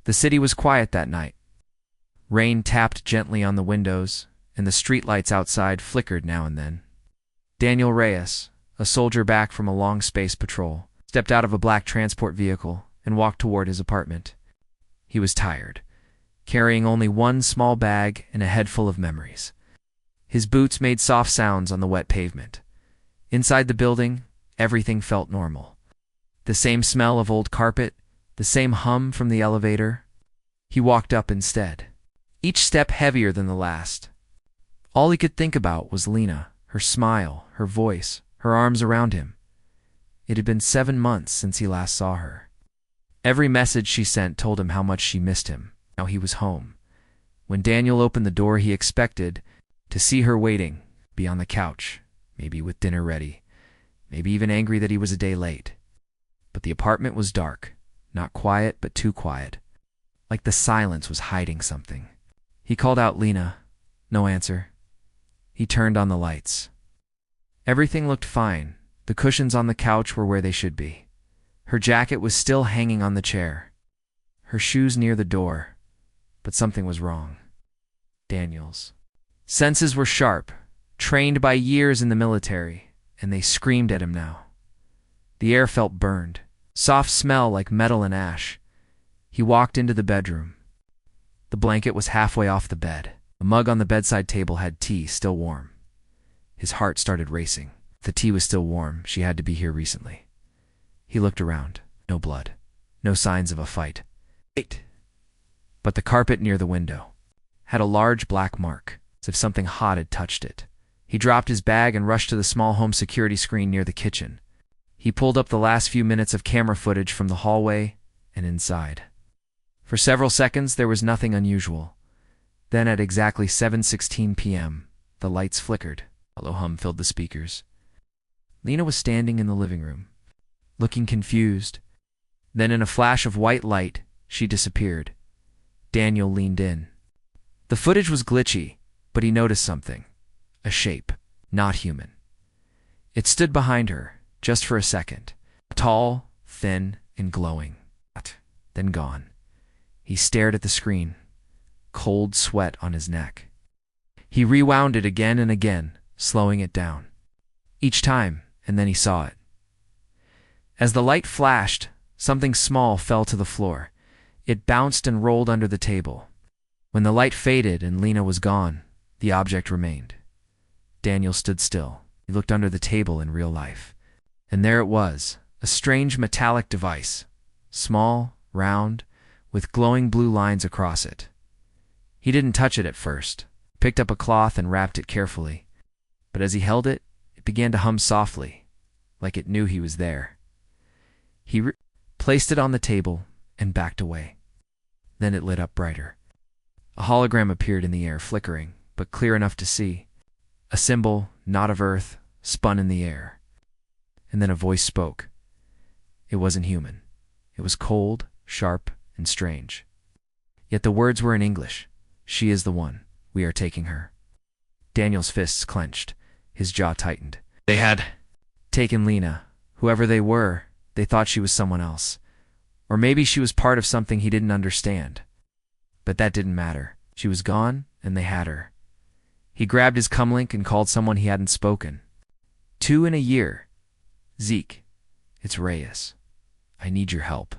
The city was quiet that night. Rain tapped gently on the windows, and the streetlights outside flickered now and then. Daniel Reyes, a soldier back from a long space patrol, stepped out of a black transport vehicle and walked toward his apartment. He was tired, carrying only one small bag and a head full of memories. His boots made soft sounds on the wet pavement. Inside the building, everything felt normal. The same smell of old carpet, the same hum from the elevator. He walked up instead, each step heavier than the last. All he could think about was Lena, her smile, her voice, her arms around him. It had been 7 months since he last saw her. Every message she sent told him how much she missed him. Now he was home. When Daniel opened the door, he expected to see her waiting, be on the couch, maybe with dinner ready, maybe even angry that he was a day late. But the apartment was dark, not quiet, but too quiet, like the silence was hiding something. He called out Lena. No answer. He turned on the lights. Everything looked fine. The cushions on the couch were where they should be. Her jacket was still hanging on the chair. Her shoes near the door. But something was wrong. Daniel's senses were sharp, trained by years in the military, and they screamed at him now. The air felt burned, soft smell like metal and ash. He walked into the bedroom. The blanket was halfway off the bed. A mug on the bedside table had tea, still warm. His heart started racing. If the tea was still warm, she had to be here recently. He looked around. No blood. No signs of a fight. Wait! But the carpet near the window had a large black mark, as if something hot had touched it. He dropped his bag and rushed to the small home security screen near the kitchen. He pulled up the last few minutes of camera footage from the hallway and inside. For several seconds, there was nothing unusual. Then at exactly 7:16 p.m., the lights flickered. A low hum filled the speakers. Lena was standing in the living room, looking confused. Then in a flash of white light, she disappeared. Daniel leaned in. The footage was glitchy, but he noticed something. A shape, not human. It stood behind her, just for a second. Tall, thin, and glowing. Then gone. He stared at the screen, cold sweat on his neck. He rewound it again and again, slowing it down. Each time, and then he saw it. As the light flashed, something small fell to the floor. It bounced and rolled under the table. When the light faded and Lena was gone, the object remained. Daniel stood still. He looked under the table in real life. And there it was, a strange metallic device. Small, round, with glowing blue lines across it. He didn't touch it at first, picked up a cloth and wrapped it carefully. But as he held it, it began to hum softly, like it knew he was there. He placed it on the table and backed away. Then it lit up brighter. A hologram appeared in the air, flickering, but clear enough to see. A symbol, not of Earth, spun in the air. And then a voice spoke. It wasn't human. It was cold, sharp, and strange. Yet the words were in English. She is the one. We are taking her. Daniel's fists clenched. His jaw tightened. They had taken Lena. Whoever they were, they thought she was someone else. Or maybe she was part of something he didn't understand. But that didn't matter. She was gone, and they had her. He grabbed his comlink and called someone he hadn't spoken. 2 in a year. Zeke, it's Reyes. I need your help.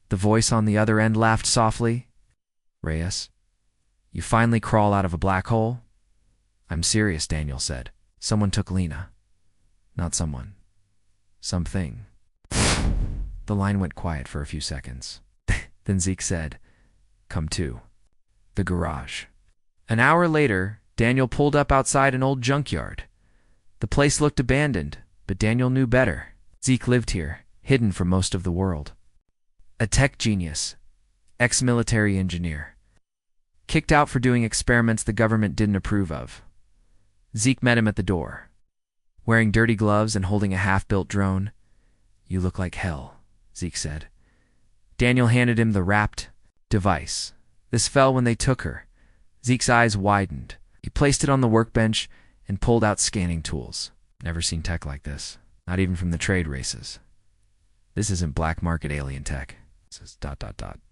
The voice on the other end laughed softly. Reyes, you finally crawl out of a black hole? I'm serious, Daniel said. Someone took Lena. Not someone. Something. The line went quiet for a few seconds. Then Zeke said, Come to. The garage. An hour later, Daniel pulled up outside an old junkyard. The place looked abandoned, but Daniel knew better. Zeke lived here, hidden from most of the world. A tech genius, ex-military engineer. Kicked out for doing experiments the government didn't approve of. Zeke met him at the door. Wearing dirty gloves and holding a half-built drone. You look like hell, Zeke said. Daniel handed him the wrapped device. This fell when they took her. Zeke's eyes widened. He placed it on the workbench and pulled out scanning tools. Never seen tech like this. Not even from the trade races. This isn't black market alien tech. This is ...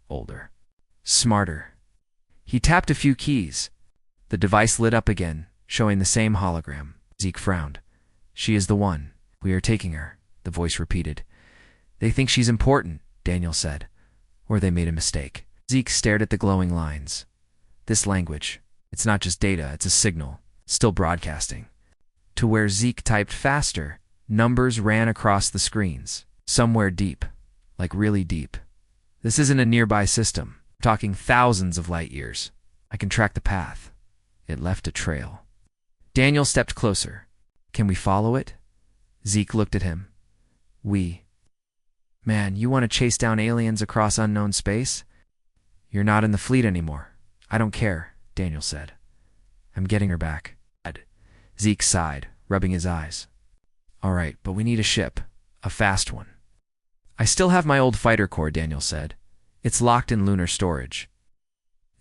older. smarter. He tapped a few keys. The device lit up again, showing the same hologram. Zeke frowned. She is the one. We are taking her, the voice repeated. They think she's important, Daniel said. Or they made a mistake. Zeke stared at the glowing lines. This language, it's not just data, it's a signal, still broadcasting. To where Zeke typed faster, numbers ran across the screens. Somewhere deep, like really deep. This isn't a nearby system. I'm talking thousands of light years. I can track the path. It left a trail. Daniel stepped closer. Can we follow it? Zeke looked at him. We. Man, you want to chase down aliens across unknown space? You're not in the fleet anymore. I don't care, Daniel said. I'm getting her back. Zeke sighed, rubbing his eyes. All right, but we need a ship. A fast one. I still have my old fighter core, Daniel said. It's locked in lunar storage.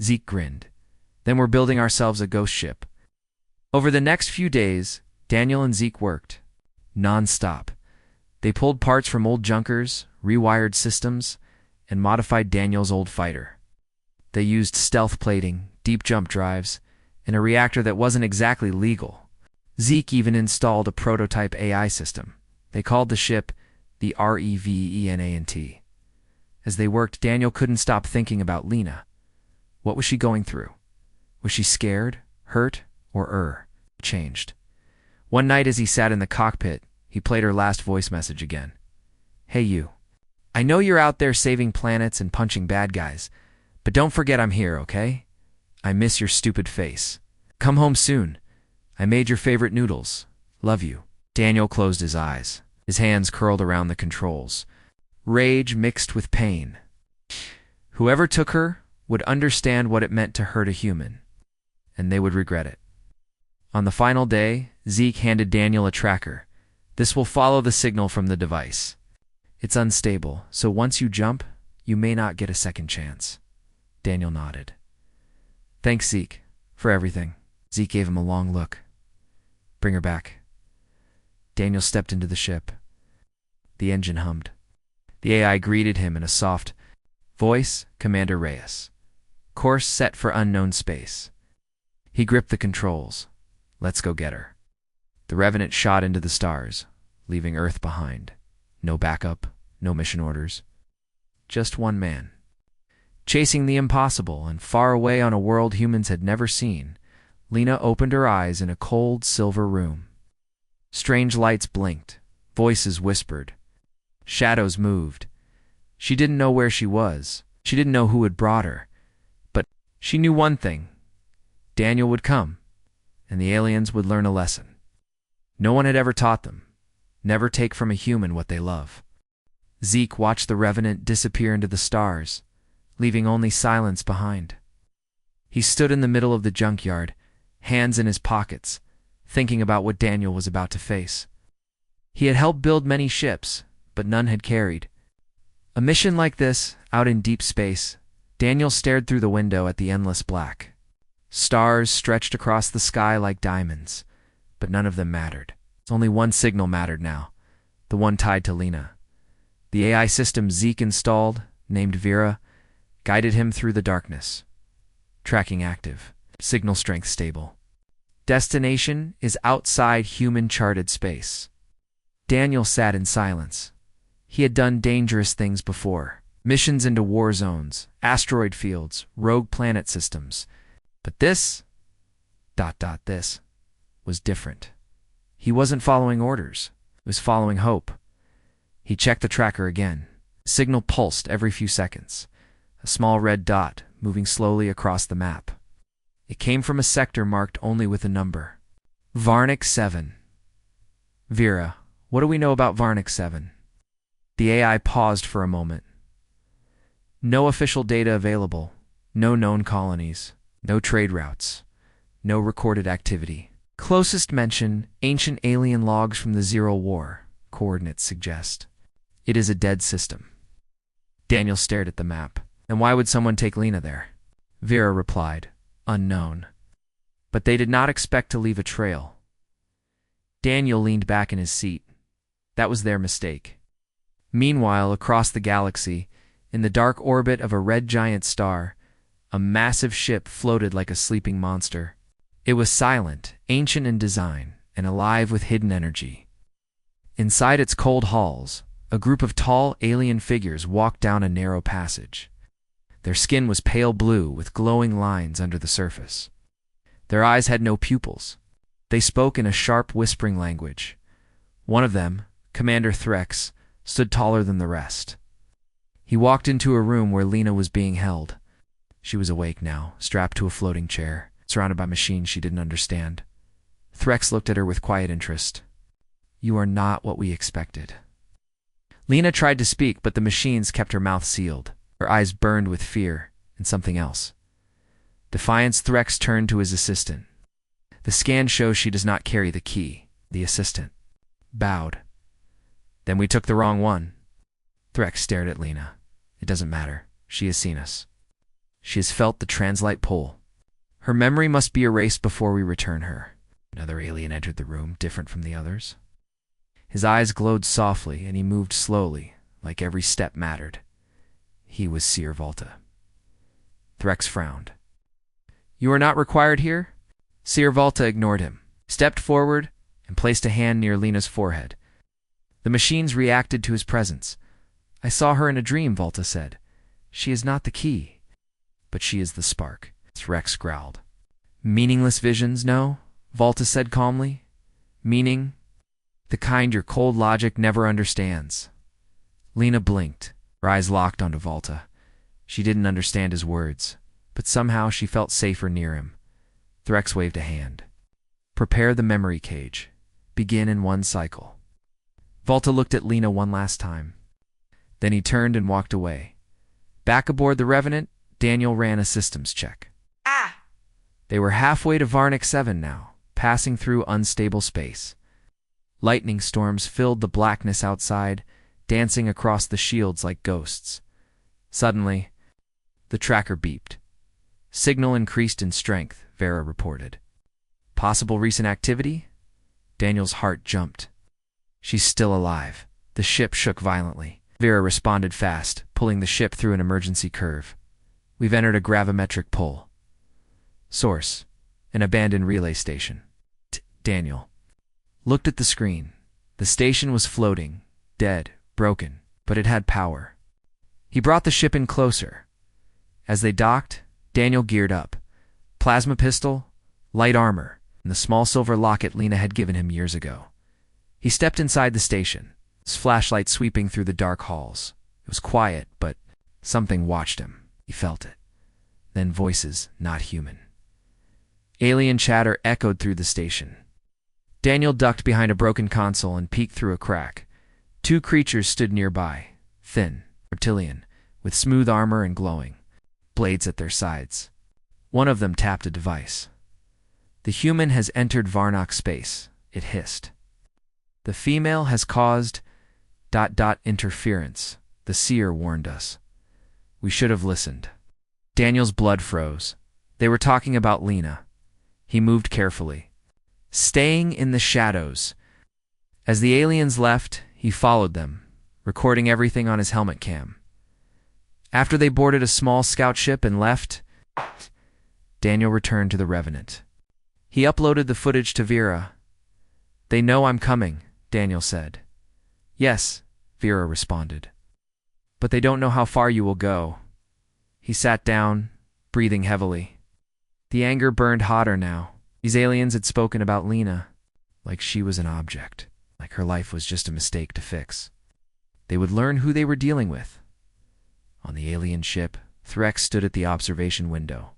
Zeke grinned. Then we're building ourselves a ghost ship. Over the next few days, Daniel and Zeke worked. Non-stop. They pulled parts from old junkers, rewired systems, and modified Daniel's old fighter. They used stealth plating, deep jump drives, and a reactor that wasn't exactly legal. Zeke even installed a prototype AI system. They called the ship the Revenant. As they worked, Daniel couldn't stop thinking about Lena. What was she going through? Was she scared, hurt, or changed? One night as he sat in the cockpit, he played her last voice message again. Hey you. I know you're out there saving planets and punching bad guys, but don't forget I'm here, okay? I miss your stupid face. Come home soon. I made your favorite noodles. Love you. Daniel closed his eyes. His hands curled around the controls. Rage mixed with pain. Whoever took her would understand what it meant to hurt a human, and they would regret it. On the final day, Zeke handed Daniel a tracker. This will follow the signal from the device. It's unstable, so once you jump, you may not get a second chance. Daniel nodded. Thanks, Zeke, for everything. Zeke gave him a long look. Bring her back. Daniel stepped into the ship. The engine hummed. The AI greeted him in a soft voice, Commander Reyes. Course set for unknown space. He gripped the controls. Let's go get her. The Revenant shot into the stars, leaving Earth behind. No backup, no mission orders. Just one man. Chasing the impossible and far away on a world humans had never seen, Lena opened her eyes in a cold silver room. Strange lights blinked. Voices whispered. Shadows moved. She didn't know where she was. She didn't know who had brought her. But she knew one thing. Daniel would come, and the aliens would learn a lesson. No one had ever taught them. Never take from a human what they love. Zeke watched the Revenant disappear into the stars, leaving only silence behind. He stood in the middle of the junkyard, hands in his pockets, thinking about what Daniel was about to face. He had helped build many ships, but none had carried. A mission like this, out in deep space, Daniel stared through the window at the endless black. Stars stretched across the sky like diamonds, but none of them mattered. Only one signal mattered now, the one tied to Lena. The AI system Zeke installed, named Vera, guided him through the darkness. Tracking active. Signal strength stable. Destination is outside human-charted space. Daniel sat in silence. He had done dangerous things before. Missions into war zones, asteroid fields, rogue planet systems. But this was different. He wasn't following orders. He was following hope. He checked the tracker again. Signal pulsed every few seconds. A small red dot moving slowly across the map. It came from a sector marked only with a number. Varnic 7. Vera, what do we know about Varnic 7? The AI paused for a moment. No official data available. No known colonies. No trade routes. No recorded activity. Closest mention, ancient alien logs from the Zero War, coordinates suggest. It is a dead system. Daniel stared at the map. And why would someone take Lena there? Vera replied, unknown. But they did not expect to leave a trail. Daniel leaned back in his seat. That was their mistake. Meanwhile, across the galaxy, in the dark orbit of a red giant star, A massive ship floated like a sleeping monster. It was silent, ancient in design, and alive with hidden energy. Inside its cold halls, a group of tall, alien figures walked down a narrow passage. Their skin was pale blue with glowing lines under the surface. Their eyes had no pupils. They spoke in a sharp, whispering language. One of them, Commander Threx, stood taller than the rest. He walked into a room where Lena was being held. She was awake now, strapped to a floating chair, surrounded by machines she didn't understand. Threx looked at her with quiet interest. "You are not what we expected." Lena tried to speak, but the machines kept her mouth sealed. Her eyes burned with fear and something else. Defiance, Threx turned to his assistant. "The scan shows she does not carry the key." The assistant bowed. "Then we took the wrong one." Threx stared at Lena. "It doesn't matter. She has seen us. She has felt the translite pull. Her memory must be erased before we return her." Another alien entered the room, different from the others. His eyes glowed softly, and he moved slowly, like every step mattered. He was Seer Volta. Threx frowned. "You are not required here?" Seer Volta ignored him, stepped forward, and placed a hand near Lena's forehead. The machines reacted to his presence. "I saw her in a dream," Volta said. "She is not the key, but she is the spark." Threx growled. "Meaningless visions, no?" Volta said calmly. "Meaning? The kind your cold logic never understands." Lena blinked, her eyes locked onto Volta. She didn't understand his words, but somehow she felt safer near him. Threx waved a hand. "Prepare the memory cage. Begin in one cycle." Volta looked at Lena one last time. Then he turned and walked away. Back aboard the Revenant, Daniel ran a systems check. They were halfway to Varnic 7 now, passing through unstable space. Lightning storms filled the blackness outside, dancing across the shields like ghosts. Suddenly, the tracker beeped. Signal increased in strength, Vera reported. Possible recent activity? Daniel's heart jumped. She's still alive. The ship shook violently. Vera responded fast, pulling the ship through an emergency curve. "We've entered a gravimetric pull." Source: an abandoned relay station. Daniel looked at the screen. The station was floating, dead, broken, but it had power. He brought the ship in closer. As they docked, Daniel geared up. Plasma pistol, light armor, and the small silver locket Lena had given him years ago. He stepped inside the station, his flashlight sweeping through the dark halls. It was quiet, but something watched him. He felt it. Then voices, not human. Alien chatter echoed through the station. Daniel ducked behind a broken console and peeked through a crack. Two creatures stood nearby, thin, reptilian, with smooth armor and glowing, blades at their sides. One of them tapped a device. "The human has entered Varnock space," it hissed. "The female has caused ... interference," the seer warned us. We should have listened. Daniel's blood froze. They were talking about Lena. He moved carefully, staying in the shadows. As the aliens left, he followed them, recording everything on his helmet cam. After they boarded a small scout ship and left, Daniel returned to the Revenant. He uploaded the footage to Vera. "They know I'm coming," Daniel said. "Yes," Vera responded. "But they don't know how far you will go." He sat down, breathing heavily. The anger burned hotter now. These aliens had spoken about Lena, like she was an object, like her life was just a mistake to fix. They would learn who they were dealing with. On the alien ship, Threx stood at the observation window.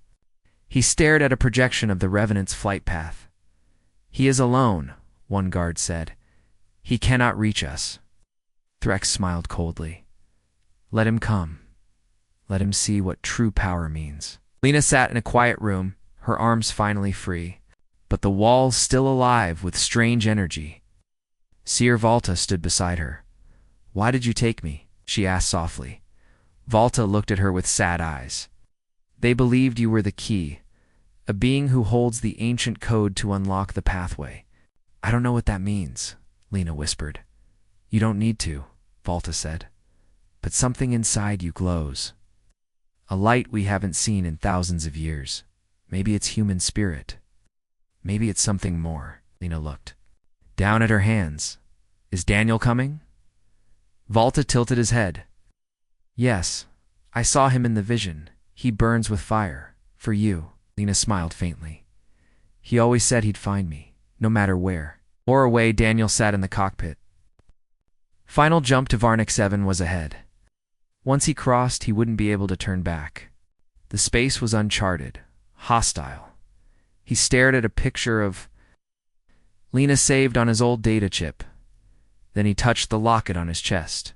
He stared at a projection of the Revenant's flight path. "He is alone," one guard said. "He cannot reach us." Threx smiled coldly. "Let him come. Let him see what true power means." Lena sat in a quiet room, her arms finally free, but the walls still alive with strange energy. Seer Volta stood beside her. "Why did you take me?" she asked softly. Volta looked at her with sad eyes. "They believed you were the key, a being who holds the ancient code to unlock the pathway." "I don't know what that means," Lena whispered. "You don't need to," Volta said. "But something inside you glows." A light we haven't seen in thousands of years. Maybe it's human spirit. Maybe it's something more. Lena looked down at her hands. Is Daniel coming? Volta tilted his head. Yes, I saw him in the vision. He burns with fire. For you. Lena smiled faintly. He always said he'd find me, no matter where. Or away. Daniel sat in the cockpit. Final jump to Varnick 7 was ahead. Once he crossed, he wouldn't be able to turn back. The space was uncharted, hostile. He stared at a picture of Lena saved on his old data chip. Then he touched the locket on his chest.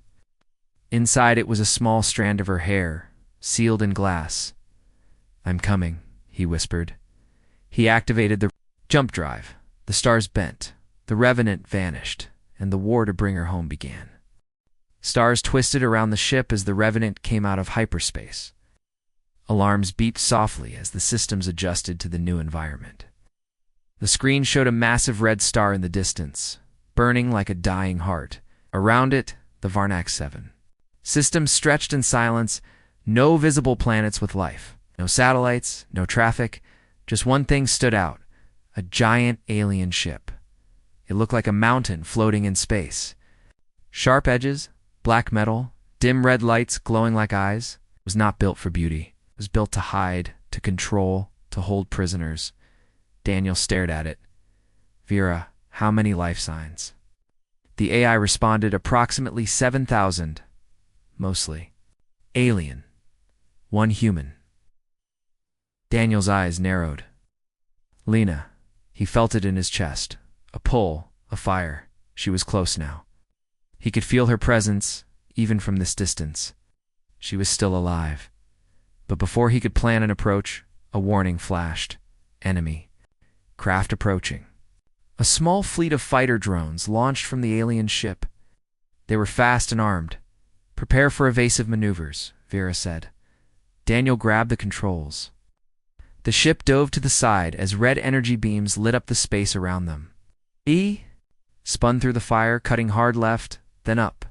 Inside it was a small strand of her hair, sealed in glass. I'm coming, he whispered. He activated the jump drive. The stars bent. The Revenant vanished, and the war to bring her home began. Stars twisted around the ship as the Revenant came out of hyperspace. Alarms beeped softly as the systems adjusted to the new environment. The screen showed a massive red star in the distance, burning like a dying heart. Around it, the Varnack 7. Systems stretched in silence, no visible planets with life. No satellites, no traffic. Just one thing stood out, a giant alien ship. It looked like a mountain floating in space. Sharp edges, black metal, dim red lights glowing like eyes. It was not built for beauty. It was built to hide, to control, to hold prisoners. Daniel stared at it. Vera, how many life signs? The AI responded approximately 7,000. Mostly. Alien. One human. Daniel's eyes narrowed. Lena. He felt it in his chest. A pull, a fire. She was close now. He could feel her presence, even from this distance. She was still alive. But before he could plan an approach, a warning flashed. Enemy. Craft approaching. A small fleet of fighter drones launched from the alien ship. They were fast and armed. Prepare for evasive maneuvers, Vera said. Daniel grabbed the controls. The ship dove to the side as red energy beams lit up the space around them. Spun through the fire, cutting hard left, then up.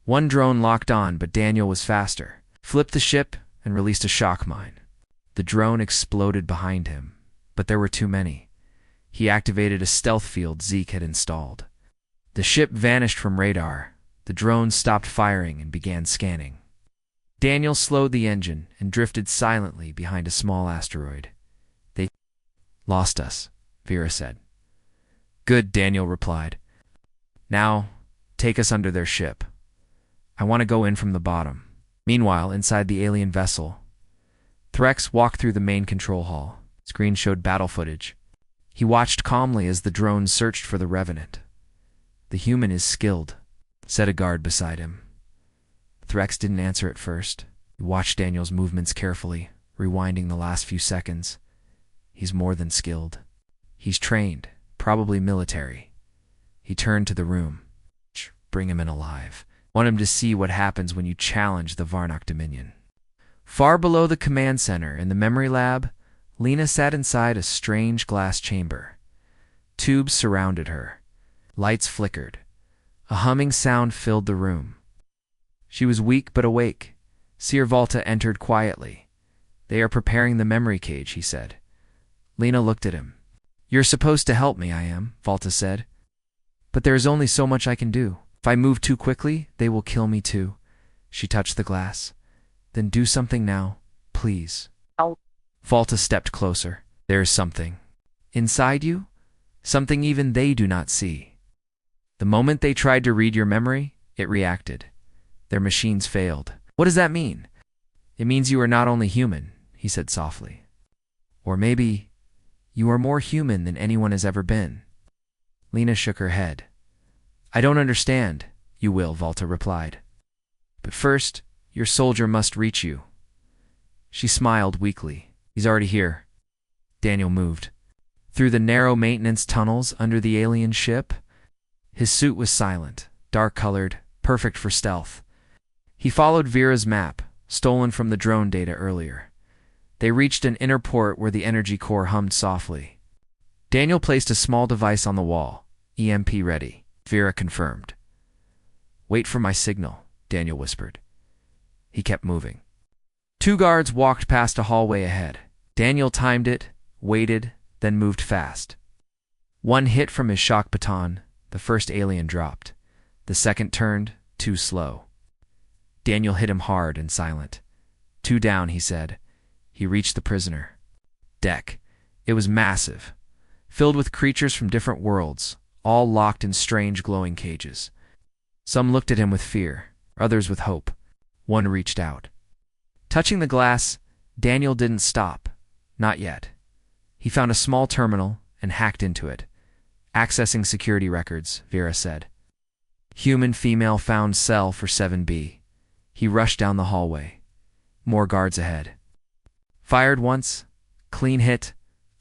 One drone locked on, but Daniel was faster. Flipped the ship and released a shock mine. The drone exploded behind him, but there were too many. He activated a stealth field Zeke had installed. The ship vanished from radar. The drone stopped firing and began scanning. Daniel slowed the engine and drifted silently behind a small asteroid. They lost us, Vera said. Good, Daniel replied. Now, take us under their ship. I want to go in from the bottom. Meanwhile, inside the alien vessel, Threx walked through the main control hall. Screen showed battle footage. He watched calmly as the drone searched for the Revenant. The human is skilled, said a guard beside him. Threx didn't answer at first. He watched Daniel's movements carefully, rewinding the last few seconds. He's more than skilled. He's trained, probably military. He turned to the room. Bring him in alive. Want him to see what happens when you challenge the Varnock Dominion. Far below the command center in the memory lab, Lena sat inside a strange glass chamber. Tubes surrounded her. Lights flickered. A humming sound filled the room. She was weak but awake. Seer Volta entered quietly. They are preparing the memory cage, he said. Lena looked at him. You're supposed to help me, I am, Volta said. But there is only so much I can do. If I move too quickly, they will kill me too. She touched the glass. Then do something now, please. Ow. Volta stepped closer. There is something. Inside you? Something even they do not see. The moment they tried to read your memory, it reacted. Their machines failed. What does that mean? It means you are not only human, he said softly. Or maybe you are more human than anyone has ever been. Lena shook her head. I don't understand. You will, Volta replied. But first, your soldier must reach you. She smiled weakly. He's already here. Daniel moved. Through the narrow maintenance tunnels under the alien ship, his suit was silent, dark-colored, perfect for stealth. He followed Vera's map, stolen from the drone data earlier. They reached an inner port where the energy core hummed softly. Daniel placed a small device on the wall. EMP ready, Vera confirmed. Wait for my signal, Daniel whispered. He kept moving. Two guards walked past a hallway ahead. Daniel timed it, waited, then moved fast. One hit from his shock baton, the first alien dropped. The second turned, too slow. Daniel hit him hard and silent. Two down, he said. He reached the prisoner deck. It was massive, filled with creatures from different worlds, all locked in strange glowing cages. Some looked at him with fear, others with hope. One reached out. Touching the glass, Daniel didn't stop. Not yet. He found a small terminal and hacked into it. Accessing security records, Vera said. Human female found cell for 7B. He rushed down the hallway. More guards ahead. Fired once. Clean hit.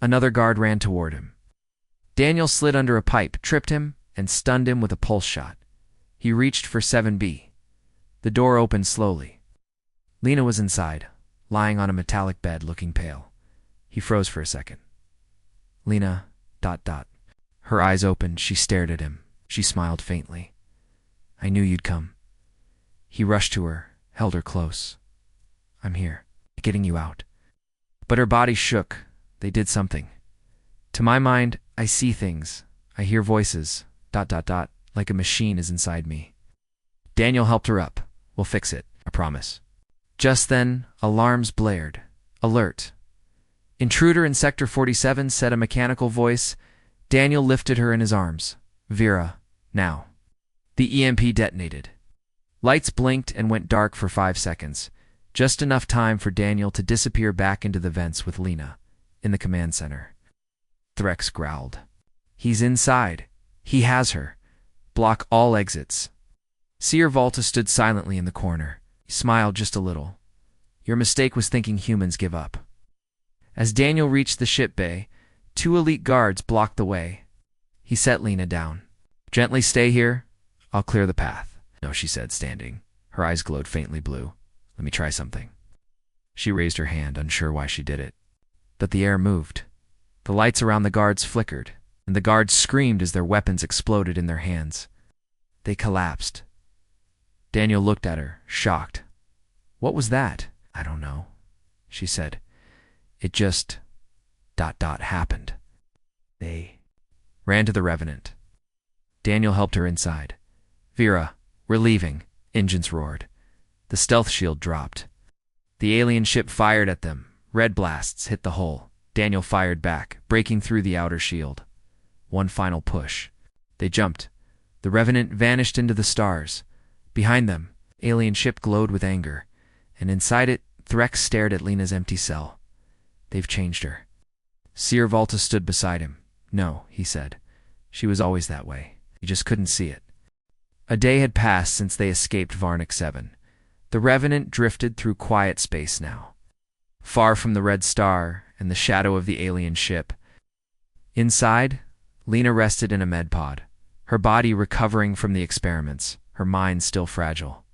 Another guard ran toward him. Daniel slid under a pipe, tripped him, and stunned him with a pulse shot. He reached for 7B. The door opened slowly. Lena was inside, lying on a metallic bed, looking pale. He froze for a second. Lena, ... Her eyes opened. She stared at him. She smiled faintly. I knew you'd come. He rushed to her, held her close. I'm here, getting you out. But her body shook. They did something. To my mind, I see things. I hear voices, ... like a machine is inside me. Daniel helped her up. We'll fix it, I promise. Just then, alarms blared. Alert. Intruder in Sector 47, said a mechanical voice. Daniel lifted her in his arms. Vera, now. The EMP detonated. Lights blinked and went dark for 5 seconds. Just enough time for Daniel to disappear back into the vents with Lena, in the command center. Threx growled. He's inside. He has her. Block all exits. Seer Volta stood silently in the corner. He smiled just a little. Your mistake was thinking humans give up. As Daniel reached the ship bay, 2 elite guards blocked the way. He set Lena down. Gently stay here. I'll clear the path. No, she said, standing. Her eyes glowed faintly blue. Let me try something. She raised her hand, unsure why she did it. But the air moved. The lights around the guards flickered, and the guards screamed as their weapons exploded in their hands. They collapsed. Daniel looked at her, shocked. What was that? I don't know, she said. It just ... happened. They ran to the Revenant. Daniel helped her inside. Vera, we're leaving, engines roared. The stealth shield dropped. The alien ship fired at them. Red blasts hit the hull. Daniel fired back, breaking through the outer shield. One final push. They jumped. The Revenant vanished into the stars. Behind them, alien ship glowed with anger, and inside it, Threx stared at Lena's empty cell. They've changed her. Seer Volta stood beside him. No, he said. She was always that way. You just couldn't see it. A day had passed since they escaped Varnic 7. The Revenant drifted through quiet space now, far from the red star and the shadow of the alien ship. Inside, Lena rested in a medpod, her body recovering from the experiments, her mind still fragile.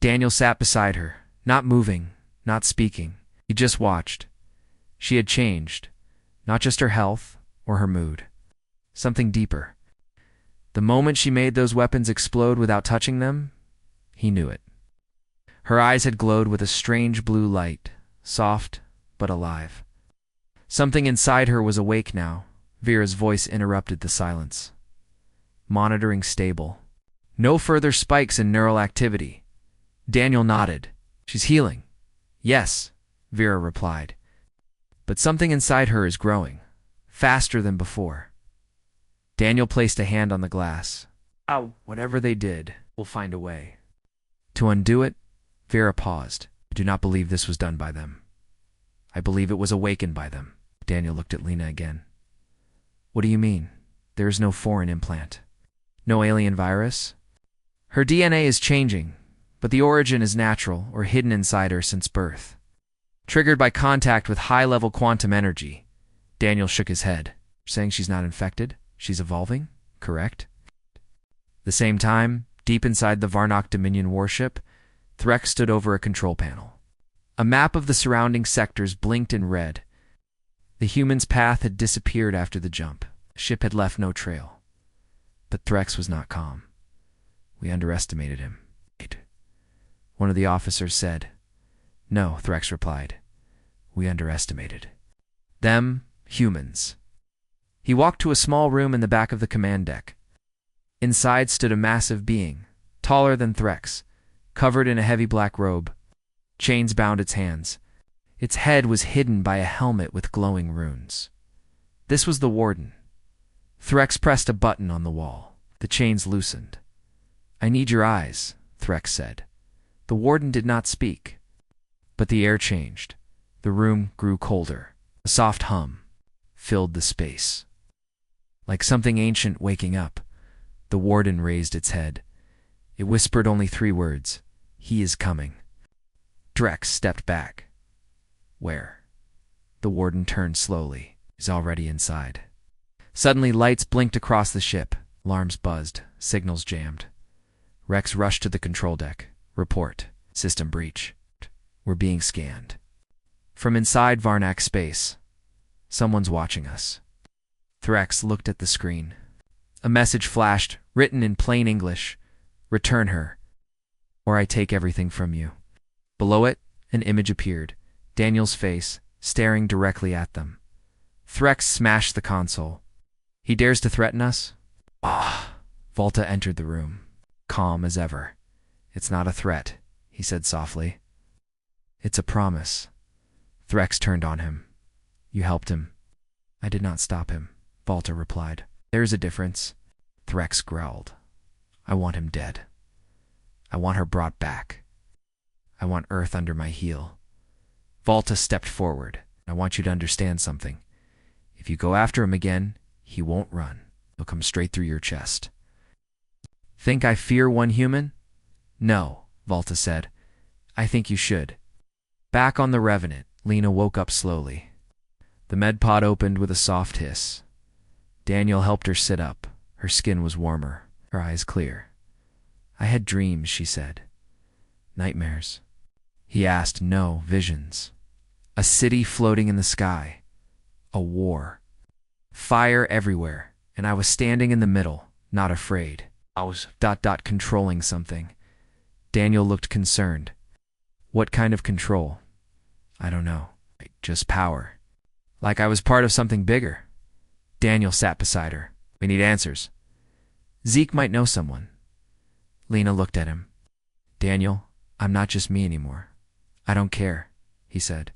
Daniel sat beside her, not moving, not speaking. He just watched. She had changed, not just her health or her mood. Something deeper. The moment she made those weapons explode without touching them, he knew it. Her eyes had glowed with a strange blue light, soft but alive. Something inside her was awake now. Vera's voice interrupted the silence. Monitoring stable. No further spikes in neural activity. Daniel nodded. She's healing. Yes, Vera replied. But something inside her is growing, faster than before. Daniel placed a hand on the glass. Oh, whatever they did, we'll find a way. To undo it, Vera paused. I do not believe this was done by them. I believe it was awakened by them. Daniel looked at Lena again. What do you mean? There is no foreign implant. No alien virus? Her DNA is changing, but the origin is natural or hidden inside her since birth. Triggered by contact with high-level quantum energy. Daniel shook his head, saying she's not infected. She's evolving, correct? The same time, deep inside the Varnock Dominion warship, Threx stood over a control panel. A map of the surrounding sectors blinked in red. The human's path had disappeared after the jump. The ship had left no trail. But Threx was not calm. We underestimated him. One of the officers said, No, Threx replied. We underestimated. Them, humans. He walked to a small room in the back of the command deck. Inside stood a massive being, taller than Threx, covered in a heavy black robe. Chains bound its hands. Its head was hidden by a helmet with glowing runes. This was the Warden. Threx pressed a button on the wall. The chains loosened. I need your eyes, Threx said. The Warden did not speak. But the air changed. The room grew colder. A soft hum filled the space. Like something ancient waking up, the Warden raised its head. It whispered only 3 words. He is coming. Threx stepped back. Where? The Warden turned slowly. He's already inside. Suddenly, lights blinked across the ship. Alarms buzzed. Signals jammed. Rex rushed to the control deck. Report. System breach. We're being scanned. From inside Varnak space. Someone's watching us. Threx looked at the screen. A message flashed, written in plain English. Return her, or I take everything from you. Below it, an image appeared. Daniel's face, staring directly at them. Threx smashed the console. He dares to threaten us? Ah! Volta entered the room, calm as ever. It's not a threat, he said softly. It's a promise. Threx turned on him. You helped him. I did not stop him, Volta replied. There's a difference. Threx growled. I want him dead. I want her brought back. I want Earth under my heel. Volta stepped forward. I want you to understand something. If you go after him again, he won't run. He'll come straight through your chest. Think I fear one human? No, Volta said. I think you should. Back on the Revenant, Lena woke up slowly. The med pod opened with a soft hiss. Daniel helped her sit up. Her skin was warmer, her eyes clear. I had dreams, she said. Nightmares. He asked. No, visions. A city floating in the sky. A war. Fire everywhere, and I was standing in the middle, not afraid. I was controlling something. Daniel looked concerned. What kind of control? I don't know. Just power. Like I was part of something bigger. Daniel sat beside her. We need answers. Zeke might know someone. Lena looked at him. Daniel, I'm not just me anymore. I don't care, he said.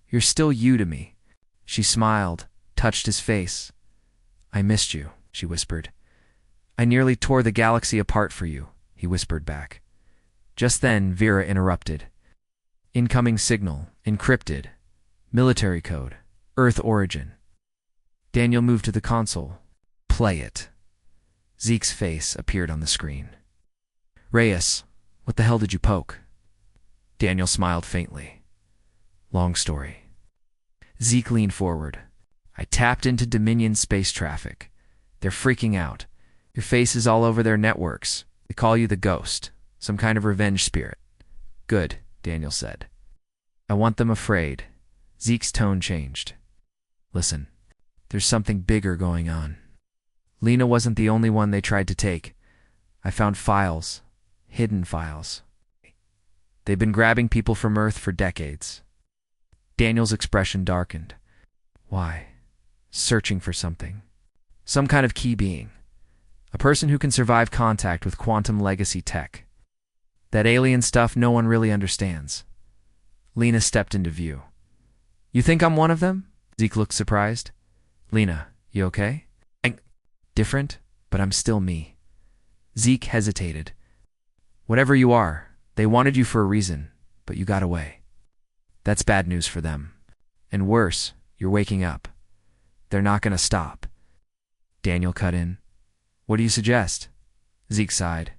You're still you to me. She smiled, touched his face. I missed you, she whispered. I nearly tore the galaxy apart for you, he whispered back. Just then, Vera interrupted. Incoming signal, encrypted. Military code, Earth origin. Daniel moved to the console. Play it. Zeke's face appeared on the screen. Reyes, what the hell did you poke? Daniel smiled faintly. Long story. Zeke leaned forward. I tapped into Dominion space traffic. They're freaking out. Your face is all over their networks. They call you the Ghost, some kind of revenge spirit. Good, Daniel said. I want them afraid. Zeke's tone changed. Listen, there's something bigger going on. Lena wasn't the only one they tried to take. I found files, hidden files. They've been grabbing people from Earth for decades. Daniel's expression darkened. Why? Searching for something. Some kind of key being. A person who can survive contact with quantum legacy tech. That alien stuff no one really understands. Lena stepped into view. You think I'm one of them? Zeke looked surprised. Lena, you okay? I'm different, but I'm still me. Zeke hesitated. Whatever you are, they wanted you for a reason, but you got away. That's bad news for them. And worse, you're waking up. They're not going to stop. Daniel cut in. What do you suggest? Zeke sighed.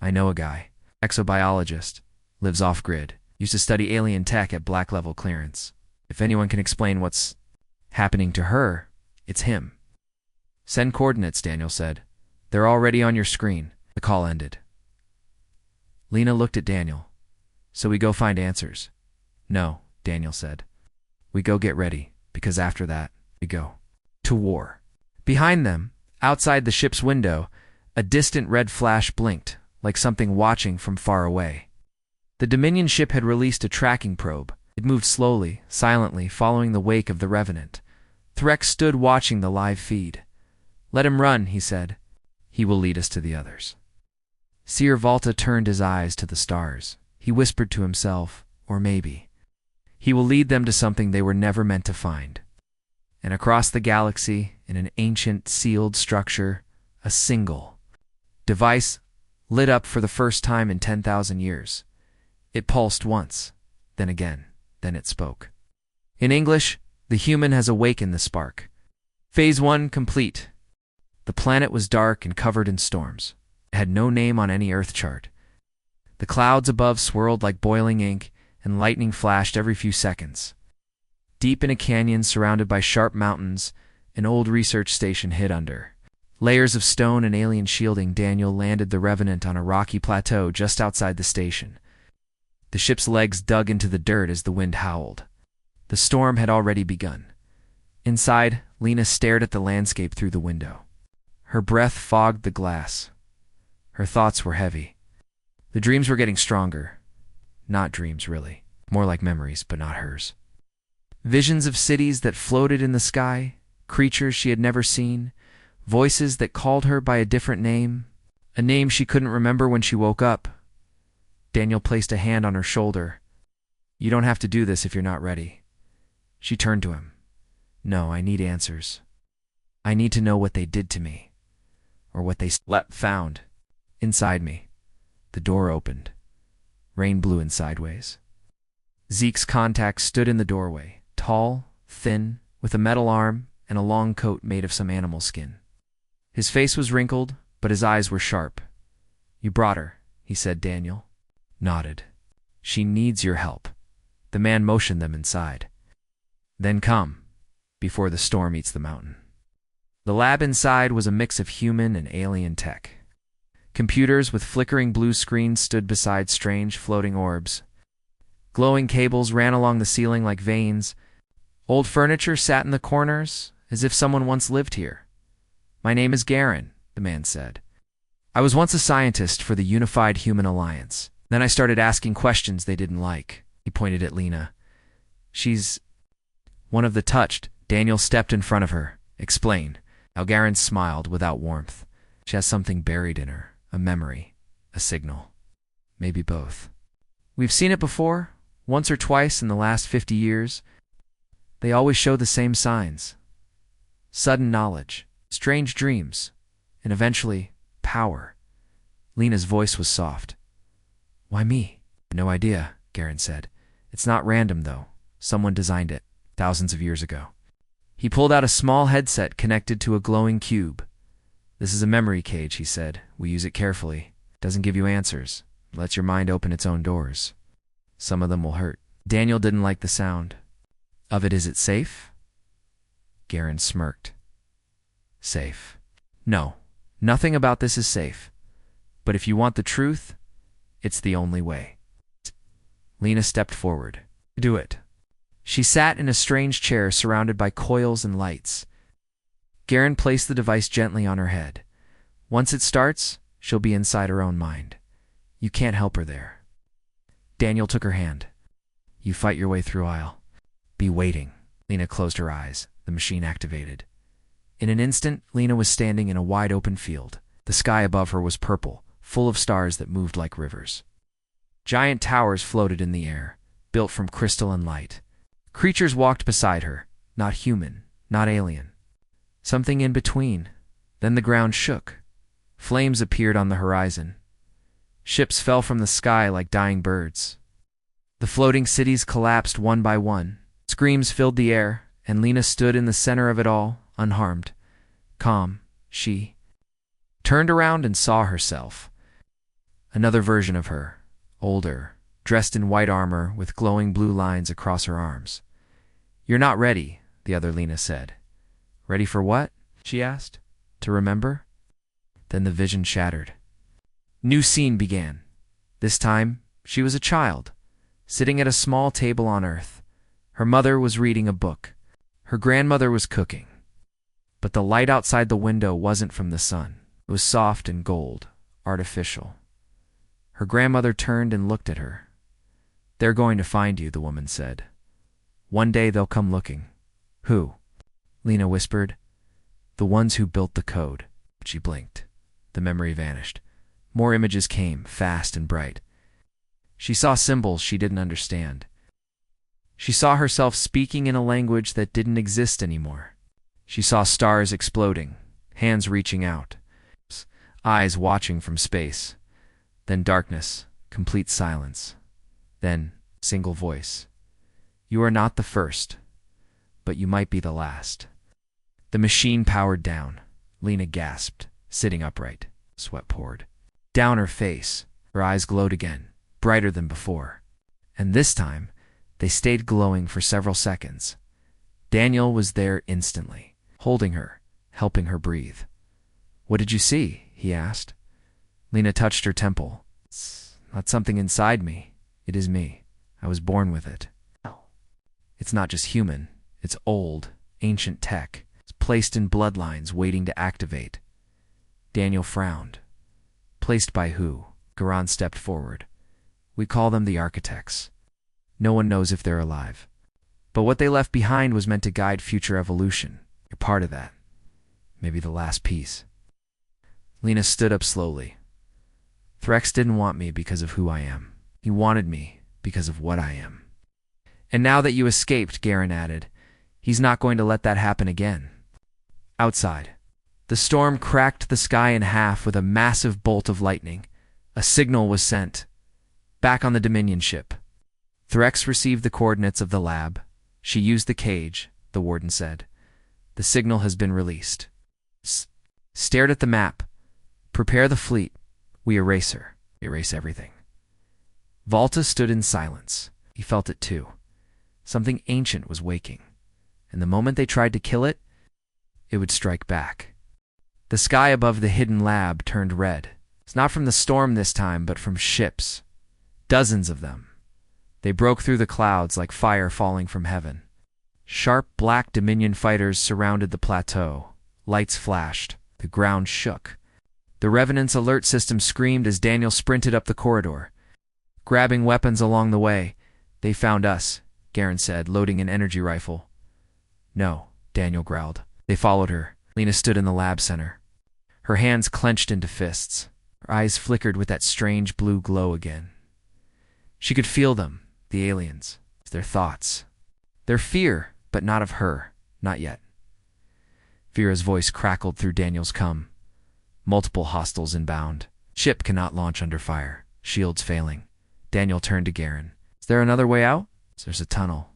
I know a guy. Exobiologist. Lives off-grid. Used to study alien tech at black level clearance. If anyone can explain what's happening to her, it's him. Send coordinates, Daniel said. They're already on your screen. The call ended. Lena looked at Daniel. So we go find answers? No, Daniel said. We go get ready, because after that, we go to war. Behind them, outside the ship's window, a distant red flash blinked, like something watching from far away. The Dominion ship had released a tracking probe. It moved slowly, silently, following the wake of the Revenant. Threx stood watching the live feed. "Let him run," he said. "He will lead us to the others." Seer Volta turned his eyes to the stars. He whispered to himself, or maybe, he will lead them to something they were never meant to find. And across the galaxy, in an ancient, sealed structure, a single device lit up for the first time in 10,000 years. It pulsed once, then again, then it spoke. In English, the human has awakened the spark. Phase 1 complete. The planet was dark and covered in storms. It had no name on any Earth chart. The clouds above swirled like boiling ink, and lightning flashed every few seconds. Deep in a canyon surrounded by sharp mountains, an old research station hid under layers of stone and alien shielding. Daniel landed the Revenant on a rocky plateau just outside the station. The ship's legs dug into the dirt as the wind howled. The storm had already begun. Inside, Lena stared at the landscape through the window. Her breath fogged the glass. Her thoughts were heavy. The dreams were getting stronger. Not dreams, really. More like memories, but not hers. Visions of cities that floated in the sky, creatures she had never seen, voices that called her by a different name, a name she couldn't remember when she woke up. Daniel placed a hand on her shoulder. "You don't have to do this if you're not ready." She turned to him. "No, I need answers. I need to know what they did to me, or what they found inside me." The door opened. Rain blew in sideways. Zeke's contact stood in the doorway, tall, thin, with a metal arm and a long coat made of some animal skin. His face was wrinkled, but his eyes were sharp. "You brought her," he said. Daniel nodded. "She needs your help." The man motioned them inside. "Then come, before the storm eats the mountain." The lab inside was a mix of human and alien tech. Computers with flickering blue screens stood beside strange floating orbs. Glowing cables ran along the ceiling like veins. Old furniture sat in the corners, as if someone once lived here. "My name is Garen," the man said. "I was once a scientist for the Unified Human Alliance. Then I started asking questions they didn't like." He pointed at Lena. "She's one of the touched." Daniel stepped in front of her. "Explain." Garen smiled without warmth. "She has something buried in her. A memory. A signal. Maybe both. We've seen it before, once or twice in the last 50 years. They always show the same signs. Sudden knowledge, strange dreams, and eventually, power." Lena's voice was soft. "Why me?" "No idea," Garen said. "It's not random, though. Someone designed it, thousands of years ago." He pulled out a small headset connected to a glowing cube. "This is a memory cage," he said. "We use it carefully. It doesn't give you answers. It lets your mind open its own doors. Some of them will hurt." Daniel didn't like the sound of it. "Is it safe?" Garen smirked. "Safe? No, nothing about this is safe. But if you want the truth, it's the only way." Lena stepped forward. "Do it." She sat in a strange chair surrounded by coils and lights. Garen placed the device gently on her head. "Once it starts, she'll be inside her own mind. You can't help her there." Daniel took her hand. "You fight your way through. I'll be waiting." Lena closed her eyes. The machine activated. In an instant, Lena was standing in a wide-open field. The sky above her was purple, full of stars that moved like rivers. Giant towers floated in the air, built from crystal and light. Creatures walked beside her, not human, not alien. Something in between. Then the ground shook. Flames appeared on the horizon. Ships fell from the sky like dying birds. The floating cities collapsed one by one. Screams filled the air, and Lena stood in the center of it all, unharmed. Calm, she turned around and saw herself. Another version of her, older, dressed in white armor with glowing blue lines across her arms. "You're not ready," the other Lena said. "Ready for what?" she asked. "To remember?" Then the vision shattered. New scene began. This time, she was a child, sitting at a small table on Earth. Her mother was reading a book. Her grandmother was cooking. But the light outside the window wasn't from the sun. It was soft and gold, artificial. Her grandmother turned and looked at her. They're going to find you, the woman said. One day they'll come looking. Who? Lena whispered. The ones who built the code. She blinked. The memory vanished. More images came, fast and bright. She saw symbols she didn't understand. She saw herself speaking in a language that didn't exist anymore. She saw stars exploding, hands reaching out, eyes watching from space. Then darkness, complete silence. Then, single voice. You are not the first, but you might be the last. The machine powered down. Lena gasped, sitting upright. Sweat poured down her face. Her eyes glowed again, brighter than before. And this time, they stayed glowing for several seconds. Daniel was there instantly, holding her, helping her breathe. What did you see? He asked. Lena touched her temple. It's not something inside me. It is me. I was born with it. It's not just human. It's old, ancient tech. It's placed in bloodlines waiting to activate. Daniel frowned. Placed by who? Garan stepped forward. We call them the architects. No one knows if they're alive. But what they left behind was meant to guide future evolution. You're part of that. Maybe the last piece. Lena stood up slowly. Threx didn't want me because of who I am. He wanted me because of what I am. And now that you escaped, Garan added, he's not going to let that happen again. Outside, the storm cracked the sky in half with a massive bolt of lightning. A signal was sent. Back on the Dominion ship. Threx received the coordinates of the lab. She used the cage, the warden said. The signal has been released. Stared at the map. Prepare the fleet. We erase her. Erase everything. Volta stood in silence. He felt it too. Something ancient was waking. And the moment they tried to kill it, it would strike back. The sky above the hidden lab turned red. It's not from the storm this time, but from ships. Dozens of them. They broke through the clouds like fire falling from heaven. Sharp black Dominion fighters surrounded the plateau. Lights flashed. The ground shook. The Revenant's alert system screamed as Daniel sprinted up the corridor. Grabbing weapons along the way. They found us, Garan said, loading an energy rifle. No, Daniel growled. They followed her. Lena stood in the lab center. Her hands clenched into fists. Her eyes flickered with that strange blue glow again. She could feel them, the aliens, their thoughts. Their fear, but not of her, not yet. Vera's voice crackled through Daniel's cum. Multiple hostiles inbound. Ship cannot launch under fire. Shields failing. Daniel turned to Garan. Is there another way out? There's a tunnel.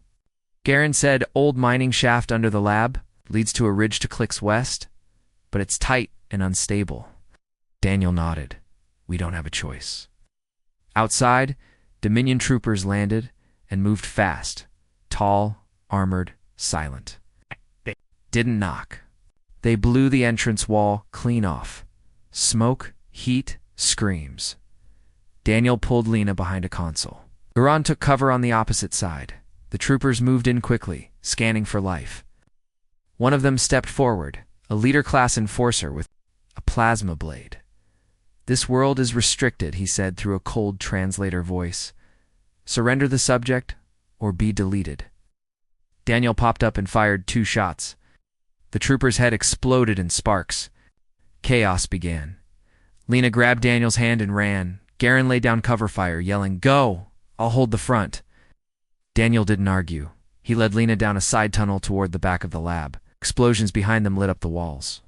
Garan said, old mining shaft under the lab. Leads to a ridge to Click's west. But it's tight and unstable. Daniel nodded. We don't have a choice. Outside, Dominion troopers landed and moved fast. Tall, armored, silent. They didn't knock. They blew the entrance wall clean off. Smoke, heat, screams. Daniel pulled Lena behind a console. Garan took cover on the opposite side. The troopers moved in quickly, scanning for life. One of them stepped forward, a leader-class enforcer with a plasma blade. This world is restricted, he said through a cold translator voice. Surrender the subject, or be deleted. Daniel popped up and fired 2 shots. The trooper's head exploded in sparks. Chaos began. Lena grabbed Daniel's hand and ran. Garan laid down cover fire, yelling, Go! I'll hold the front. Daniel didn't argue. He led Lena down a side tunnel toward the back of the lab. Explosions behind them lit up the walls.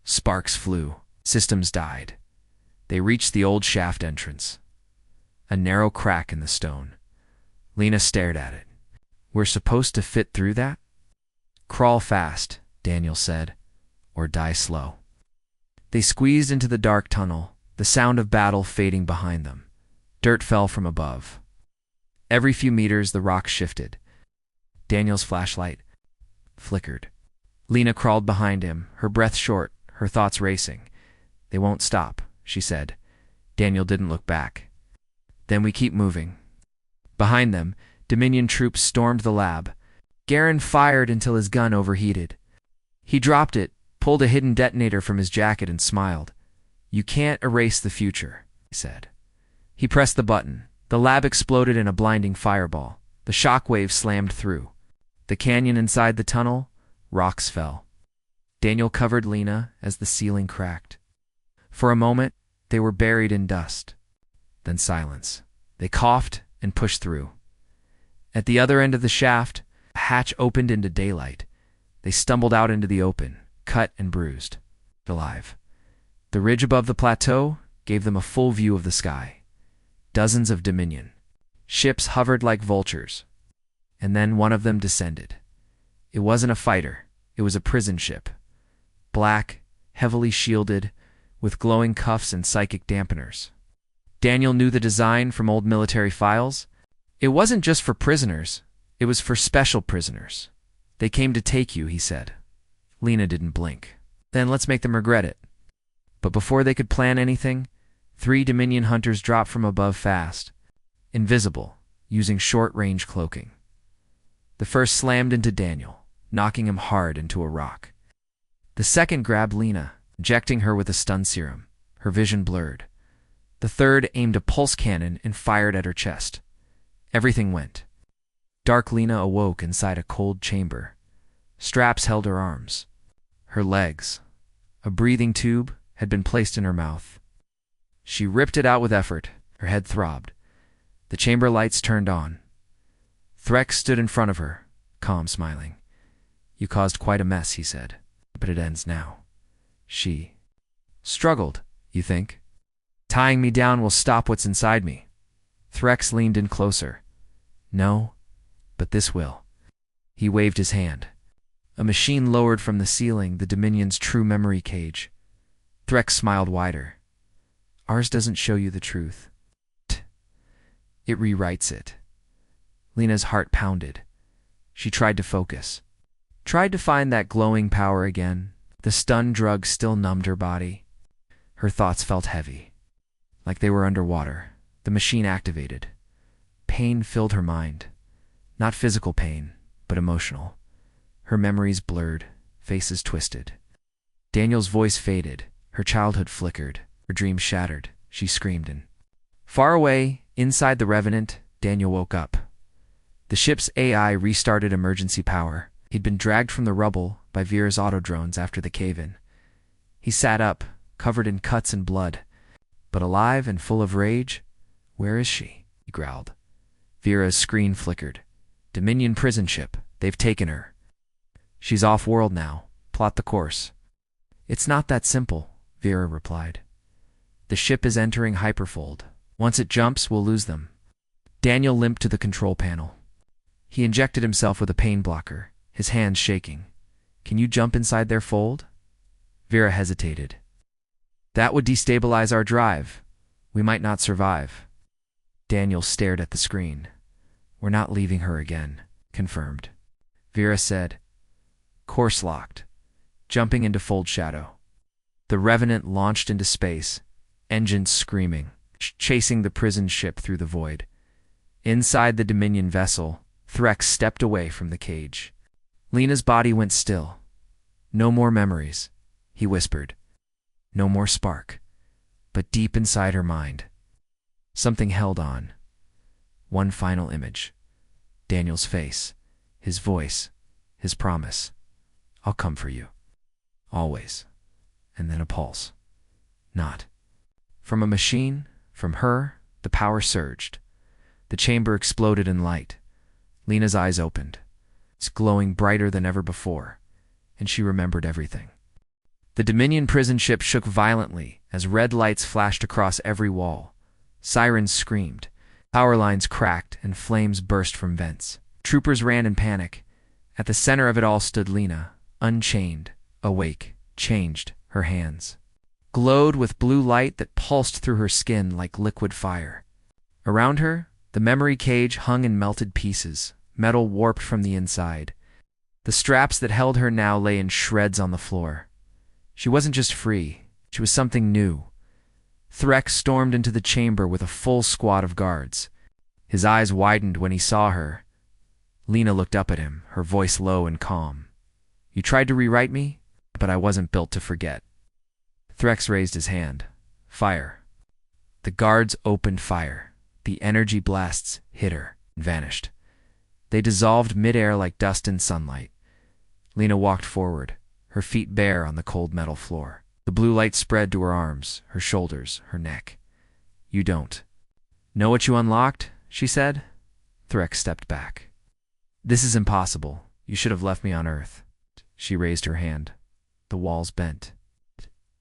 Sparks flew. Systems died. They reached the old shaft entrance. A narrow crack in the stone. Lena stared at it. We're supposed to fit through that? Crawl fast, Daniel said, or die slow. They squeezed into the dark tunnel, the sound of battle fading behind them. Dirt fell from above. Every few meters, the rock shifted. Daniel's flashlight flickered. Lena crawled behind him, her breath short, her thoughts racing. They won't stop, she said. Daniel didn't look back. Then we keep moving. Behind them, Dominion troops stormed the lab. Garan fired until his gun overheated. He dropped it, pulled a hidden detonator from his jacket and smiled. You can't erase the future, he said. He pressed the button. The lab exploded in a blinding fireball. The shockwave slammed through. The canyon inside the tunnel, rocks fell. Daniel covered Lena as the ceiling cracked. For a moment, they were buried in dust. Then silence. They coughed and pushed through. At the other end of the shaft, a hatch opened into daylight. They stumbled out into the open, cut and bruised, alive. The ridge above the plateau gave them a full view of the sky. Dozens of Dominion ships hovered like vultures. And then one of them descended. It wasn't a fighter. It was a prison ship. Black, heavily shielded, with glowing cuffs and psychic dampeners. Daniel knew the design from old military files. It wasn't just for prisoners. It was for special prisoners. They came to take you, he said. Lena didn't blink. Then let's make them regret it. But before they could plan anything, 3 Dominion hunters dropped from above fast, invisible, using short-range cloaking. The first slammed into Daniel, knocking him hard into a rock. The second grabbed Lena, injecting her with a stun serum. Her vision blurred. The third aimed a pulse cannon and fired at her chest. Everything went. Dark Lena awoke inside a cold chamber. Straps held her arms. Her legs. A breathing tube had been placed in her mouth. She ripped it out with effort. Her head throbbed. The chamber lights turned on. Threx stood in front of her, calm, smiling. You caused quite a mess, he said, but it ends now. She struggled, you think? Tying me down will stop what's inside me. Threx leaned in closer. No, but this will. He waved his hand. A machine lowered from the ceiling the Dominion's true memory cage. Threx smiled wider. Ours doesn't show you the truth. It rewrites it. Lena's heart pounded. She tried to focus. Tried to find that glowing power again. The stun drug still numbed her body. Her thoughts felt heavy, like they were underwater. The machine activated. Pain filled her mind. Not physical pain, but emotional. Her memories blurred, faces twisted. Daniel's voice faded. Her childhood flickered. Her dreams shattered. She screamed in. Far away, inside the Revenant, Daniel woke up. The ship's AI restarted emergency power. He'd been dragged from the rubble by Vera's autodrones after the cave-in. He sat up, covered in cuts and blood. But alive and full of rage? Where is she? He growled. Vera's screen flickered. Dominion prison ship. They've taken her. She's off-world now. Plot the course. It's not that simple, Vera replied. The ship is entering hyperfold. Once it jumps, we'll lose them. Daniel limped to the control panel. He injected himself with a pain blocker, his hands shaking. Can you jump inside their fold? Vera hesitated. That would destabilize our drive. We might not survive. Daniel stared at the screen. We're not leaving her again, confirmed. Vera said, course locked, jumping into fold shadow. The Revenant launched into space, engines screaming, chasing the prison ship through the void. Inside the Dominion vessel, Threx stepped away from the cage. Lena's body went still. No more memories, he whispered. No more spark. But deep inside her mind, something held on. One final image. Daniel's face, his voice, his promise. I'll come for you. Always. And then a pulse. Not. From a machine, from her, the power surged. The chamber exploded in light. Lena's eyes opened. It's glowing brighter than ever before, and she remembered everything. The Dominion prison ship shook violently as red lights flashed across every wall. Sirens screamed. Power lines cracked and flames burst from vents. Troopers ran in panic. At the center of it all stood Lena, unchained, awake, changed, her hands glowed with blue light that pulsed through her skin like liquid fire. Around her, the memory cage hung in melted pieces, metal warped from the inside. The straps that held her now lay in shreds on the floor. She wasn't just free, she was something new. Threx stormed into the chamber with a full squad of guards. His eyes widened when he saw her. Lena looked up at him, her voice low and calm. You tried to rewrite me, but I wasn't built to forget. Threx raised his hand. Fire. The guards opened fire. The energy blasts hit her and vanished. They dissolved midair like dust in sunlight. Lena walked forward, her feet bare on the cold metal floor. The blue light spread to her arms, her shoulders, her neck. "You don't know what you unlocked?" she said. Threx stepped back. "This is impossible. You should have left me on Earth." She raised her hand. The walls bent.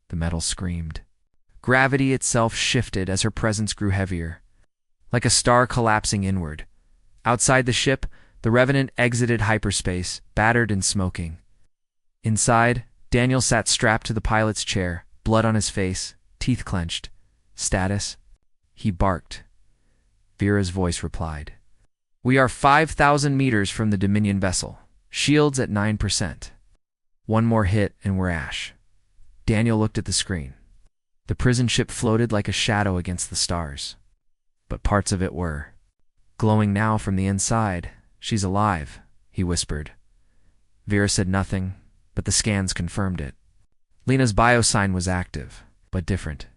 The metal screamed. Gravity itself shifted as her presence grew heavier, like a star collapsing inward. Outside the ship, the Revenant exited hyperspace, battered and smoking. Inside, Daniel sat strapped to the pilot's chair, blood on his face, teeth clenched. "Status?" He barked. Vera's voice replied. "We are 5,000 meters from the Dominion vessel. Shields at 9%. One more hit and we're ash." Daniel looked at the screen. The prison ship floated like a shadow against the stars. But parts of it were. "Glowing now from the inside. She's alive," he whispered. Vera said nothing, but the scans confirmed it. Lena's biosign was active, but different.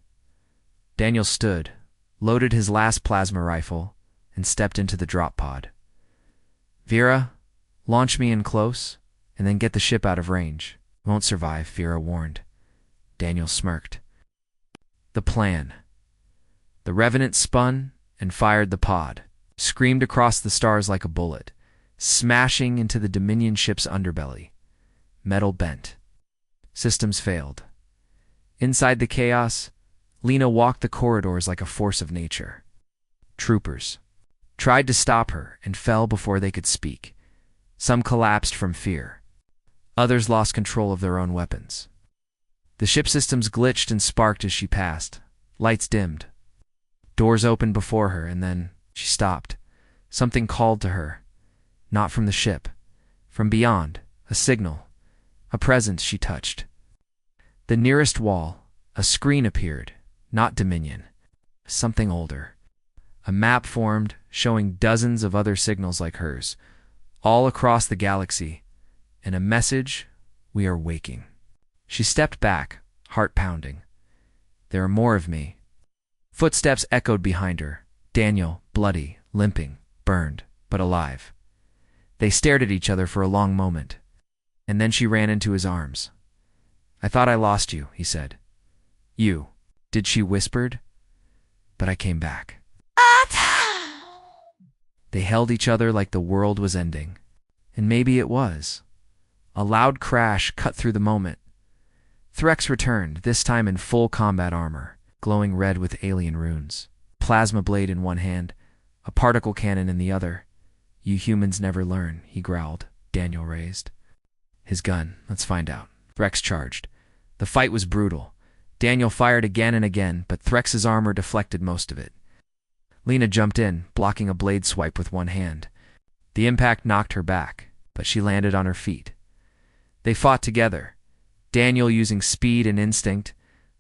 Daniel stood, loaded his last plasma rifle, and stepped into the drop pod. "Vera, launch me in close, and then get the ship out of range. Won't survive," Vera warned. Daniel smirked. The plan. The Revenant spun and fired the pod, screamed across the stars like a bullet, smashing into the Dominion ship's underbelly. Metal bent. Systems failed. Inside the chaos, Lena walked the corridors like a force of nature. Troopers tried to stop her and fell before they could speak. Some collapsed from fear. Others lost control of their own weapons. The ship systems glitched and sparked as she passed. Lights dimmed. Doors opened before her, and then she stopped. Something called to her. Not from the ship. From beyond, a signal. A presence she touched. The nearest wall, a screen appeared. Not Dominion. Something older. A map formed, showing dozens of other signals like hers, all across the galaxy, and a message: "We are waking." She stepped back, heart pounding. "There are more of me." Footsteps echoed behind her. Daniel, bloody, limping, burned, but alive. They stared at each other for a long moment, and then she ran into his arms. "I thought I lost you," he said. "You," did she whispered. "But I came back." They held each other like the world was ending. And maybe it was. A loud crash cut through the moment. Threx returned, this time in full combat armor, glowing red with alien runes. Plasma blade in one hand, a particle cannon in the other. "You humans never learn," he growled. Daniel raised his gun. "Let's find out." Threx charged. The fight was brutal. Daniel fired again and again, but Threx's armor deflected most of it. Lena jumped in, blocking a blade swipe with one hand. The impact knocked her back, but she landed on her feet. They fought together, Daniel using speed and instinct,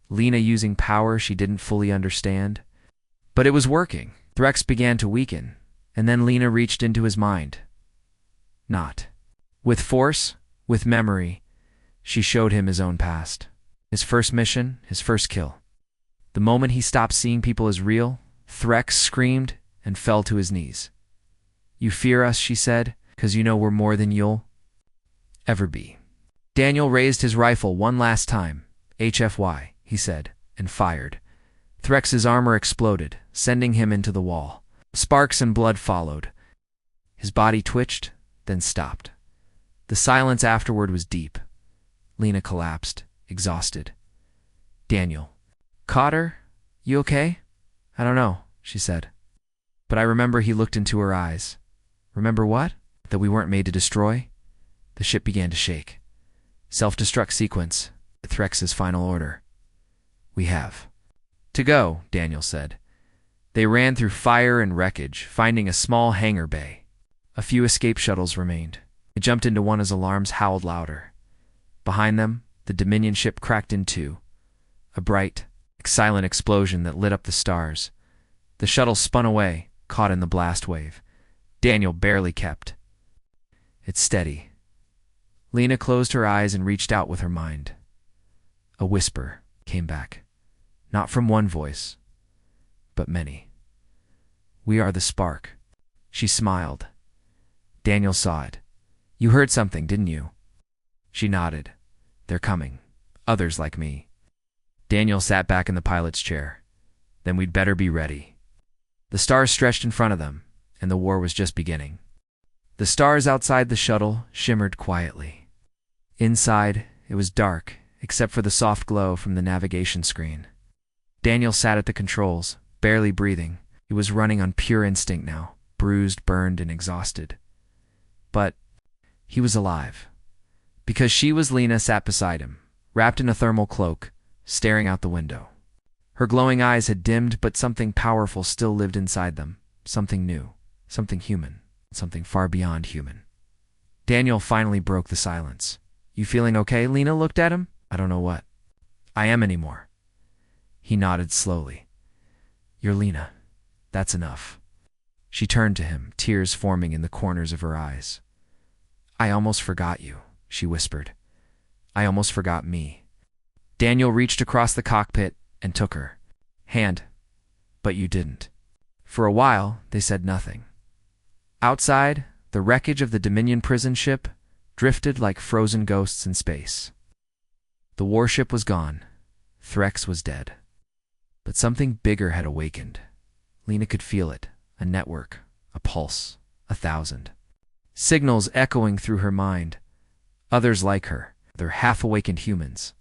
Lena using power she didn't fully understand. But it was working. Threx began to weaken, and then Lena reached into his mind. Not with force, with memory, she showed him his own past. His first mission, his first kill. The moment he stopped seeing people as real, Threx screamed and fell to his knees. "You fear us," she said, "'cause you know we're more than you'll ever be." Daniel raised his rifle one last time. HFY, he said, and fired. Threx's armor exploded, sending him into the wall. Sparks and blood followed. His body twitched, then stopped. The silence afterward was deep. Lena collapsed, exhausted. "Daniel, caught her? You okay?" "I don't know," she said. "But I remember," he looked into her eyes. "Remember what? That we weren't made to destroy?" The ship began to shake. Self-destruct sequence, Threx's final order. "We have to go," Daniel said. They ran through fire and wreckage, finding a small hangar bay. A few escape shuttles remained. They jumped into one as alarms howled louder. Behind them, the Dominion ship cracked in two. A bright, silent explosion that lit up the stars. The shuttle spun away, caught in the blast wave. Daniel barely kept. "It's steady." Lena closed her eyes and reached out with her mind. A whisper came back. Not from one voice, but many. We are the spark. She smiled. Daniel saw it. You heard something, didn't you? She nodded. They're coming. Others like me. Daniel sat back in the pilot's chair. Then we'd better be ready. The stars stretched in front of them, and the war was just beginning. The stars outside the shuttle shimmered quietly. Inside, it was dark, except for the soft glow from the navigation screen. Daniel sat at the controls, barely breathing. He was running on pure instinct now, bruised, burned, and exhausted. But he was alive. Because Lena sat beside him, wrapped in a thermal cloak, staring out the window. Her glowing eyes had dimmed, but something powerful still lived inside them. Something new, something human, something far beyond human. Daniel finally broke the silence. You feeling okay? Lena looked at him. I don't know what I am anymore. He nodded slowly. You're Lena. That's enough. She turned to him, tears forming in the corners of her eyes. I almost forgot you, she whispered. I almost forgot me. Daniel reached across the cockpit and took her hand, but you didn't. For a while, they said nothing. Outside, the wreckage of the Dominion prison ship drifted like frozen ghosts in space. The warship was gone. Threx was dead. But something bigger had awakened. Lena could feel it, a network, a pulse, 1,000. Signals echoing through her mind. Others like her, they're half-awakened humans.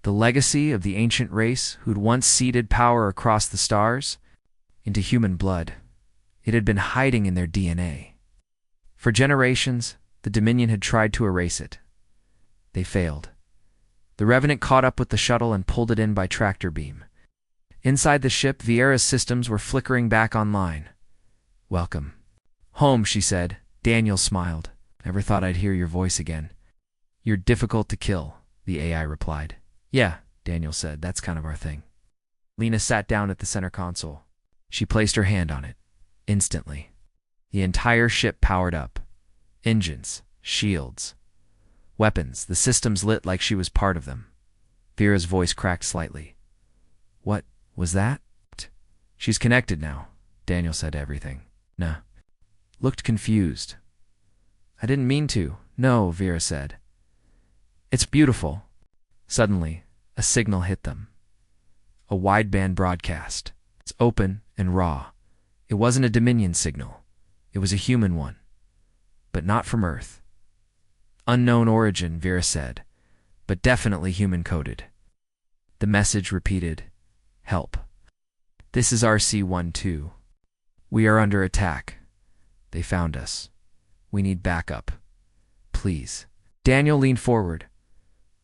The legacy of the ancient race who'd once ceded power across the stars into human blood. It had been hiding in their DNA. For generations, the Dominion had tried to erase it. They failed. The Revenant caught up with the shuttle and pulled it in by tractor beam. Inside the ship, Vieira's systems were flickering back online. Welcome. Home, she said. Daniel smiled. Never thought I'd hear your voice again. You're difficult to kill, the AI replied. Yeah, Daniel said, that's kind of our thing. Lena sat down at the center console. She placed her hand on it. Instantly. The entire ship powered up. Engines, shields, weapons, the systems lit like she was part of them. Vera's voice cracked slightly. What was that? She's connected now, Daniel said everything. Nah. Looked confused. I didn't mean to. No, Vera said. It's beautiful. Suddenly, a signal hit them. A wideband broadcast. It's open and raw. It wasn't a Dominion signal. It was a human one. But not from Earth. Unknown origin, Vera said, but definitely human-coded. The message repeated, Help. This is RC-12. We are under attack. They found us. We need backup. Please. Daniel leaned forward.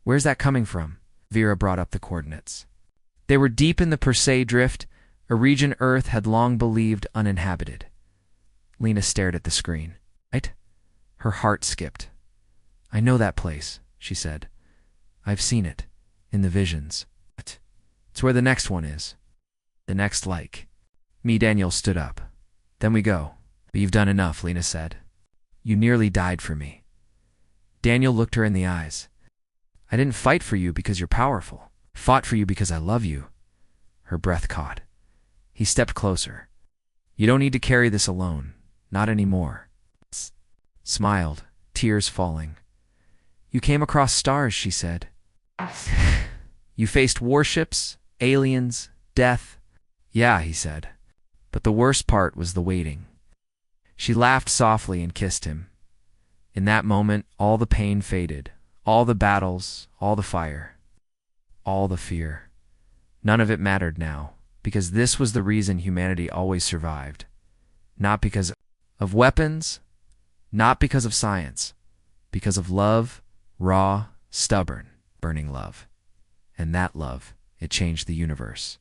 Where's that coming from? Vera brought up the coordinates. They were deep in the Persei Drift, a region Earth had long believed uninhabited. Lena stared at the screen. Right? Her heart skipped. I know that place, she said. I've seen it. In the visions. It's where the next one is. The next like. Daniel stood up. Then we go. But you've done enough, Lena said. You nearly died for me. Daniel looked her in the eyes. I didn't fight for you because you're powerful. I fought for you because I love you. Her breath caught. He stepped closer. You don't need to carry this alone. Not anymore. Smiled, tears falling. You came across stars, she said. You faced warships, aliens, death. Yeah, he said. But the worst part was the waiting. She laughed softly and kissed him. In that moment, all the pain faded. All the battles, all the fire, all the fear. None of it mattered now, because this was the reason humanity always survived. Not because of weapons, not because of science, because of love, raw, stubborn, burning love. And that love, it changed the universe.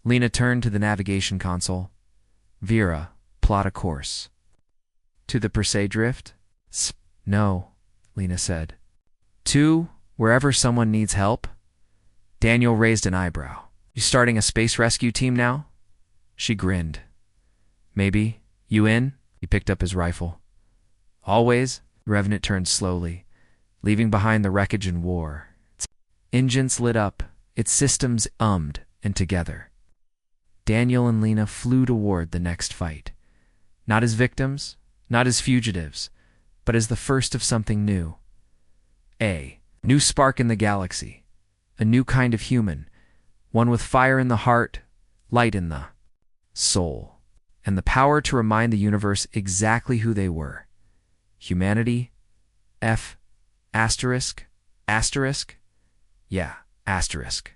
Lena turned to the navigation console. Vera, plot a course. To the Persei Drift? No, Lena said. To wherever someone needs help? Daniel raised an eyebrow. You starting a space rescue team now? She grinned. Maybe. You in? He picked up his rifle. Always? Revenant turned slowly, leaving behind the wreckage and war. Its engines lit up, its systems and together. Daniel and Lena flew toward the next fight. Not as victims, not as fugitives, but as the first of something new. A new spark in the galaxy, a new kind of human, one with fire in the heart, light in the soul, and the power to remind the universe exactly who they were. Humanity, F, asterisk, asterisk? Yeah, asterisk.